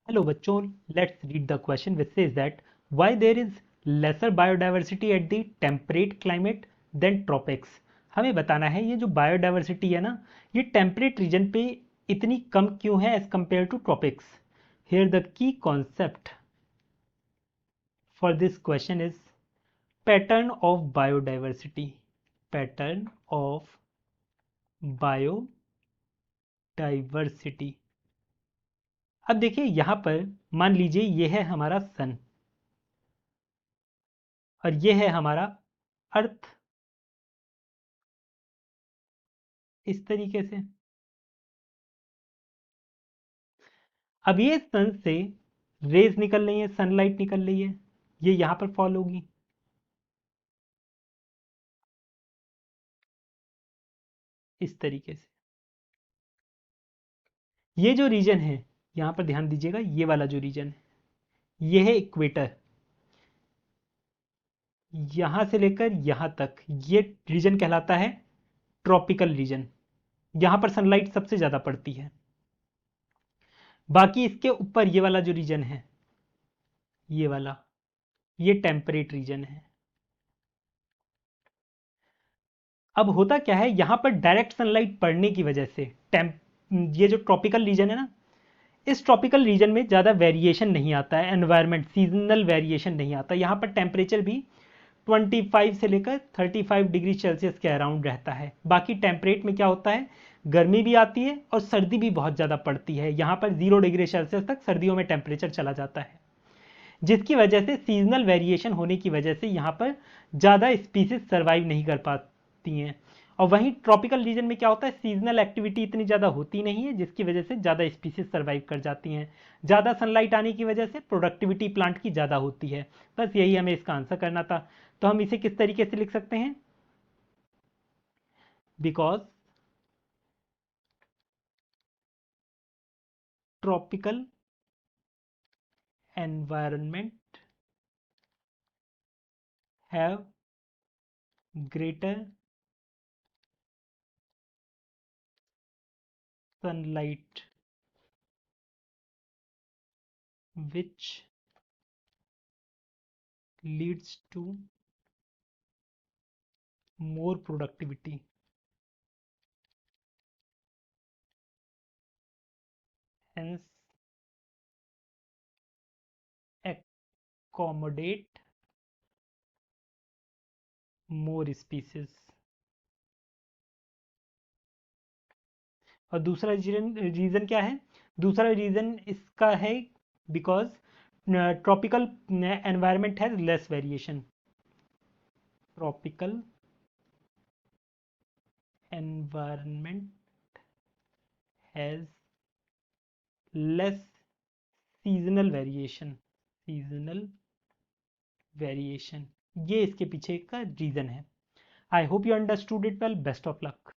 Hello बच्चों, let's read the question which says that why there is lesser biodiversity at the temperate climate than tropics। हमें बताना है ये जो biodiversity है ना, ये टेम्परेट रीजन पे इतनी कम क्यों है as compare to tropics. Here the key concept for this question is pattern of biodiversity. Pattern of biodiversity. अब देखिए यहां पर मान लीजिए ये है हमारा सन और ये है हमारा अर्थ। इस तरीके से अब ये सन से रेज निकल रही है, सनलाइट निकल रही है, ये यहां पर फॉल होगी। इस तरीके से ये जो रीजन है, यहां पर ध्यान दीजिएगा, ये वाला जो रीजन है ये है इक्वेटर। यहां से लेकर यहां तक ये रीजन कहलाता है ट्रॉपिकल रीजन। यहां पर सनलाइट सबसे ज्यादा पड़ती है। बाकी इसके ऊपर ये वाला जो रीजन है, ये वाला, ये टेम्परेट रीजन है। अब होता क्या है, यहां पर डायरेक्ट सनलाइट पड़ने की वजह से ये जो ट्रॉपिकल रीजन है ना, इस ट्रॉपिकल रीजन में ज़्यादा वेरिएशन नहीं आता है, एनवायरनमेंट सीजनल वेरिएशन नहीं आता। यहाँ पर टेम्परेचर भी 25 से लेकर 35 डिग्री सेल्सियस के अराउंड रहता है। बाकी टेम्परेट में क्या होता है, गर्मी भी आती है और सर्दी भी बहुत ज़्यादा पड़ती है। यहाँ पर 0 डिग्री सेल्सियस तक सर्दियों में टेम्परेचर चला जाता है, जिसकी वजह से सीजनल वेरिएशन होने की वजह से यहाँ पर ज़्यादा स्पीसीज सर्वाइव नहीं कर पाती हैं। और वहीं ट्रॉपिकल रीजन में क्या होता है, सीजनल एक्टिविटी इतनी ज़्यादा होती नहीं है, जिसकी वजह से ज़्यादा स्पीसीज सर्वाइव कर जाती हैं। ज़्यादा सनलाइट आने की वजह से प्रोडक्टिविटी प्लांट की ज़्यादा होती है। बस यही हमें इसका आंसर करना था। तो हम इसे किस तरीके से लिख सकते हैं, because tropical environment have greater sunlight which leads to more productivity, hence accommodate more species। और दूसरा रीजन क्या है, दूसरा रीजन इसका है because tropical environment has less variation. Tropical environment has less seasonal variation. Seasonal variation, ये इसके पीछे का रीजन है। I hope you understood it well. Best of luck.